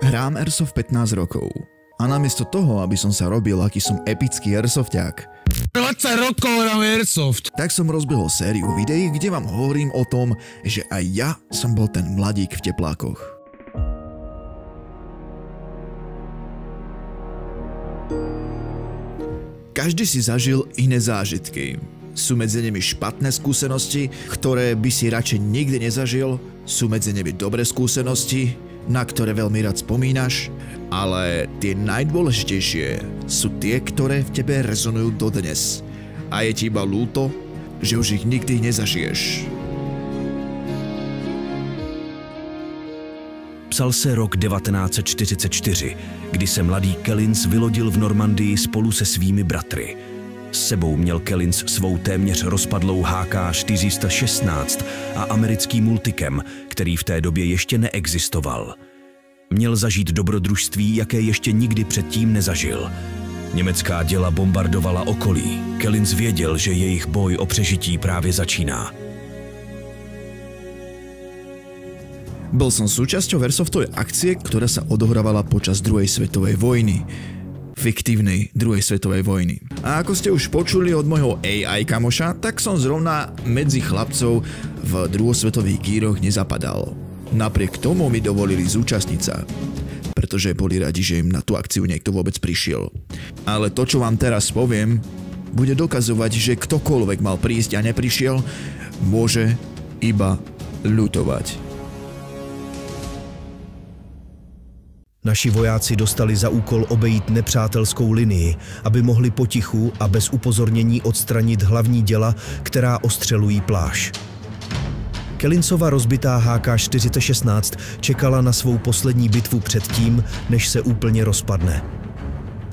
Hrám Airsoft 15 rokov. A namiesto toho, aby som sa robil, aký som epický Airsoftťák, 20 rokov hrám Airsoft, tak som rozbehol sériu videí, kde vám hovorím o tom, že aj ja som bol ten mladík v teplákoch. Každý si zažil iné zážitky. Sú medzi nimi špatné skúsenosti, ktoré by si radšej nikdy nezažil. Sú medzi nimi dobré skúsenosti, na ktoré veľmi rád spomínaš. Ale tie najdôležitejšie sú tie, ktoré v tebe rezonujú dodnes. A je ti iba ľúto, že už ich nikdy nezažiješ. Psal se rok 1944, kdy se mladý Kellins vylodil v Normandii spolu se svými bratry. S sebou měl Kellins svou téměř rozpadlou HK416 a americký multikem, který v té době ještě neexistoval. Měl zažít dobrodružství, jaké ještě nikdy předtím nezažil. Německá děla bombardovala okolí. Kellins věděl, že jejich boj o přežití právě začíná. Bol som súčasťou Airsoftovej akcie, ktorá sa odohrávala počas druhej svetovej vojny. Fiktívnej druhej svetovej vojny. A ako ste už počuli od môjho AI kamoša, tak som zrovna medzi chlapcov v druhosvetových gíroch nezapadal. Napriek tomu mi dovolili zúčastniť sa, pretože boli radi, že im na tú akciu niekto vôbec prišiel. Ale to, čo vám teraz poviem, bude dokazovať, že ktokoľvek mal prísť a neprišiel, môže iba ľutovať. Naši vojáci dostali za úkol obejít nepřátelskou linii, aby mohli potichu a bez upozornění odstranit hlavní děla, která ostřelují pláž. Kellinsova rozbitá HK416 čekala na svou poslední bitvu předtím, než se úplně rozpadne.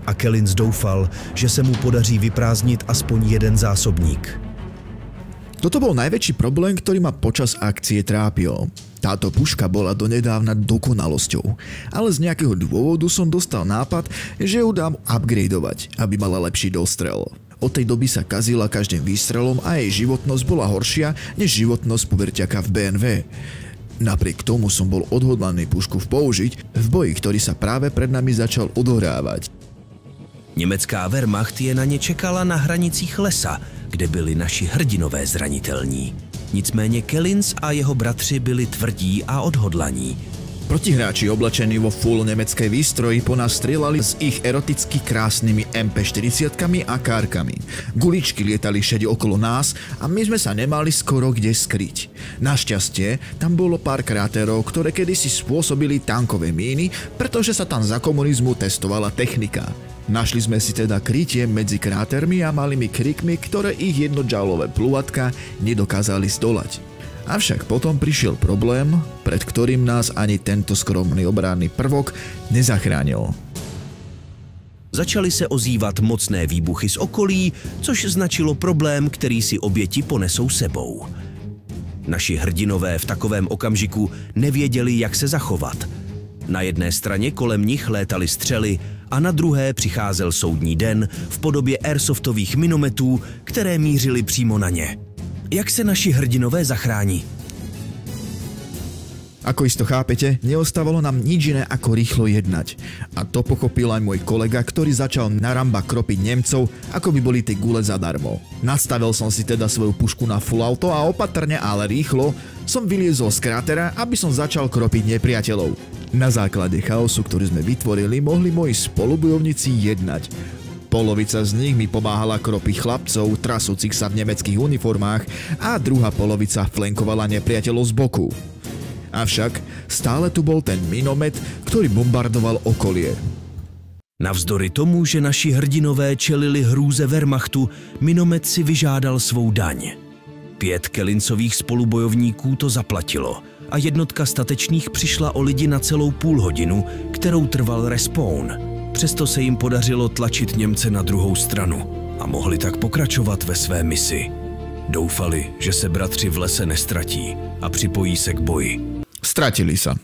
A Kellins doufal, že se mu podaří vyprázdnit aspoň jeden zásobník. Toto bol najväčší problém, ktorý ma počas akcie trápil. Táto puška bola donedávna dokonalosťou, ale z nejakého dôvodu som dostal nápad, že ju dám upgradeovať, aby mala lepší dostrel. Od tej doby sa kazila každým výstrelom a jej životnosť bola horšia než životnosť puberťaka v BNV. Napriek tomu som bol odhodlaný pušku použiť v boji, ktorý sa práve pred nami začal odohrávať. Německá Wehrmacht je na ně čekala na hranicích lesa, kde byli naši hrdinové zranitelní. Nicméně Kellins a jeho bratři byli tvrdí a odhodlaní. Protihráči oblečení vo full nemeckej výstroji po nás strieľali s ich eroticky krásnymi MP40 a kárkami. Guličky lietali všade okolo nás a my sme sa nemali skoro kde skryť. Našťastie, tam bolo pár kráterov, ktoré kedysi spôsobili tankové míny, pretože sa tam za komunizmu testovala technika. Našli sme si teda krytie medzi krátermi a malými krikmi, ktoré ich jednodžaulové plúvatka nedokázali zdolať. Avšak potom prišiel problém, pred ktorým nás ani tento skromný obranný prvok nezachránil. Začaly se ozývat mocné výbuchy z okolí, což značilo problém, který si oběti ponesou sebou. Naši hrdinové v takovém okamžiku nevěděli, jak se zachovat. Na jedné straně kolem nich létaly střely a na druhé přicházel soudní den v podobě airsoftových minometů, které mířily přímo na ně. Jak se naši hrdinové zachrání? Ako isto chápete, neostávalo nám nič iné ako rýchlo jednať. A to pochopil aj môj kolega, ktorý začal na ramba kropiť Nemcov, ako by boli tie gule zadarmo. Nastavil som si teda svoju pušku na full auto a opatrne, ale rýchlo som vyliezol z krátera, aby som začal kropiť nepriateľov. Na základe chaosu, ktorý sme vytvorili, mohli moji spolubojovníci jednať. Polovica z nich mi pomáhala kropiť chlapcov, trasúcich sa v nemeckých uniformách a druhá polovica flankovala nepriateľov z boku. Avšak stále tu bol ten minomet, ktorý bombardoval okolie. Navzdory tomu, že naši hrdinové čelili hrůze Wehrmachtu, minomet si vyžádal svou daň. 5 Kellinsových spolubojovníků to zaplatilo a jednotka statečných přišla o lidi na celou půl hodinu, kterou trval respawn. Přesto se jim podařilo tlačit Němce na druhou stranu a mohli tak pokračovat ve své misi. Doufali, že se bratři v lese nestratí a připojí se k boji. Stratili sa.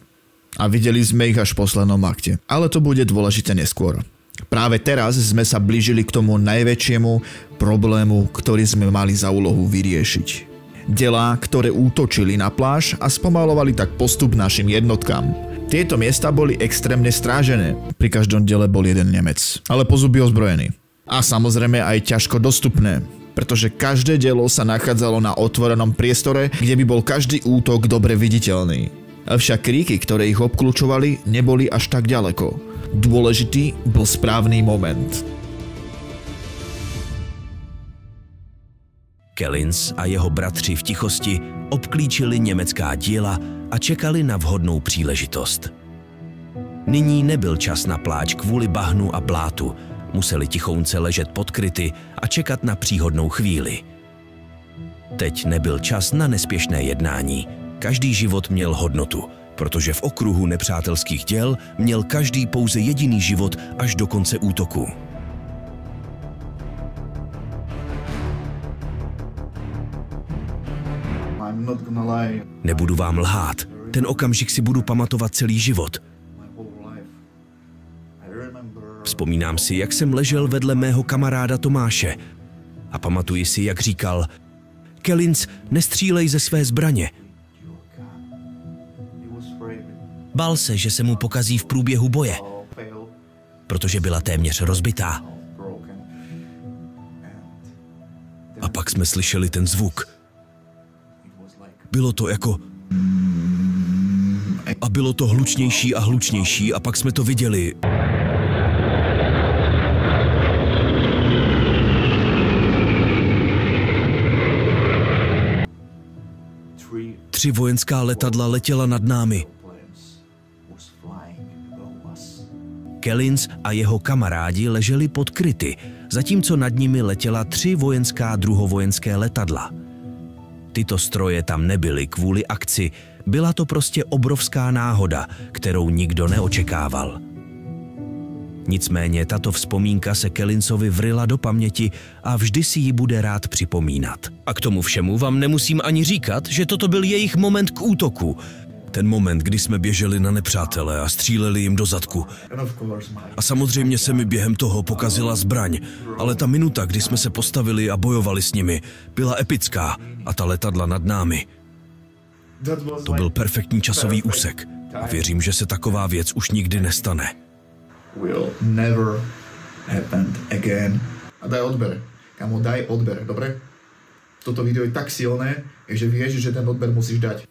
A videli sme ich až v poslednom akte. Ale to bude dôležité neskôr. Práve teraz sme sa blížili k tomu najväčšiemu problému, ktorý sme mali za úlohu vyriešiť. Delá, ktoré útočili na pláž a spomalovali tak postup našim jednotkám. Tieto miesta boli extrémne strážené. Pri každom diele bol jeden Nemec, ale po zuby ozbrojený. A samozrejme aj ťažko dostupné, pretože každé dielo sa nachádzalo na otvorenom priestore, kde by bol každý útok dobre viditeľný. Avšak kríky, ktoré ich obkľúčovali, neboli až tak ďaleko. Dôležitý bol správny moment. Kellins a jeho bratři v tichosti obklíčili německá díla a čekali na vhodnou příležitost. Nyní nebyl čas na pláč kvůli bahnu a blátu. Museli tichounce ležet pod kryty a čekat na příhodnou chvíli. Teď nebyl čas na nespěšné jednání. Každý život měl hodnotu, protože v okruhu nepřátelských děl měl každý pouze jediný život až do konce útoku. Nebudu vám lhát, ten okamžik si budu pamatovat celý život. Vzpomínám si, jak jsem ležel vedle mého kamaráda Tomáše a pamatuji si, jak říkal: Kellins, nestřílej ze své zbraně. Bál se, že se mu pokazí v průběhu boje, protože byla téměř rozbitá. A pak jsme slyšeli ten zvuk. Bylo to jako... A bylo to hlučnější a hlučnější a pak jsme to viděli. Tři vojenská letadla letěla nad námi. Kellins a jeho kamarádi leželi pod kryty, zatímco nad nimi letěla 3 vojenská druhovojenské letadla. Tyto stroje tam nebyly kvůli akci, byla to prostě obrovská náhoda, kterou nikdo neočekával. Nicméně tato vzpomínka se Kellinsovi vryla do paměti a vždy si ji bude rád připomínat. A k tomu všemu vám nemusím ani říkat, že toto byl jejich moment k útoku. Ten moment, kdy jsme běželi na nepřátele a stříleli jim do zadku. A samozřejmě se mi během toho pokazila zbraň, ale ta minuta, kdy jsme se postavili a bojovali s nimi, byla epická a ta letadla nad námi. To byl perfektní časový úsek a věřím, že se taková věc už nikdy nestane. Will never happen again. A daj odber. Kamo, daj odber, dobre? Toto video je tak silné, že vieš, že ten odber musíš dať.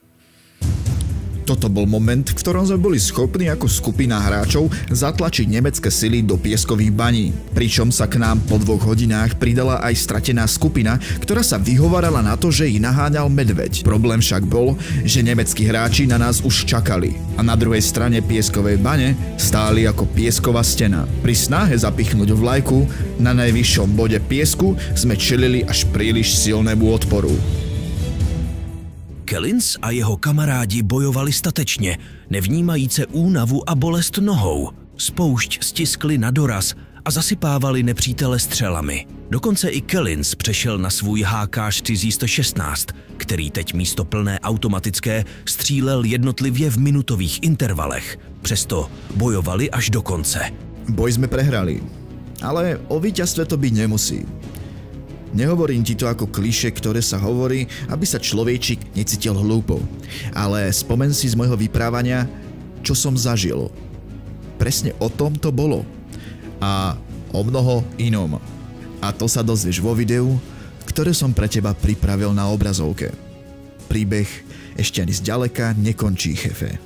Toto bol moment, v ktorom sme boli schopní ako skupina hráčov zatlačiť nemecké sily do pieskových baní. Pričom sa k nám po 2 hodinách pridala aj stratená skupina, ktorá sa vyhovárala na to, že ich naháňal medveď. Problém však bol, že nemeckí hráči na nás už čakali a na druhej strane pieskovej bane stáli ako piesková stena. Pri snahe zapichnúť vlajku na najvyššom bode piesku sme čelili až príliš silnému odporu. Kellins a jeho kamarádi bojovali statečně, nevnímajíce únavu a bolest nohou. Spoušť stiskli na doraz a zasypávali nepřítele střelami. Dokonce i Kellins přešel na svůj HK-416, který teď místo plné automatické střílel jednotlivě v minutových intervalech. Přesto bojovali až do konce. Boj sme prehrali, ale o víťazstve to byť nemusí. Nehovorím ti to ako klišé, ktoré sa hovorí, aby sa človečík necítil hlúpo. Ale spomen si z môjho vyprávania, čo som zažil. Presne o tom to bolo. A o mnoho inom. A to sa dozvieš vo videu, ktoré som pre teba pripravil na obrazovke. Príbeh ešte ani zďaleka nekončí, chefe.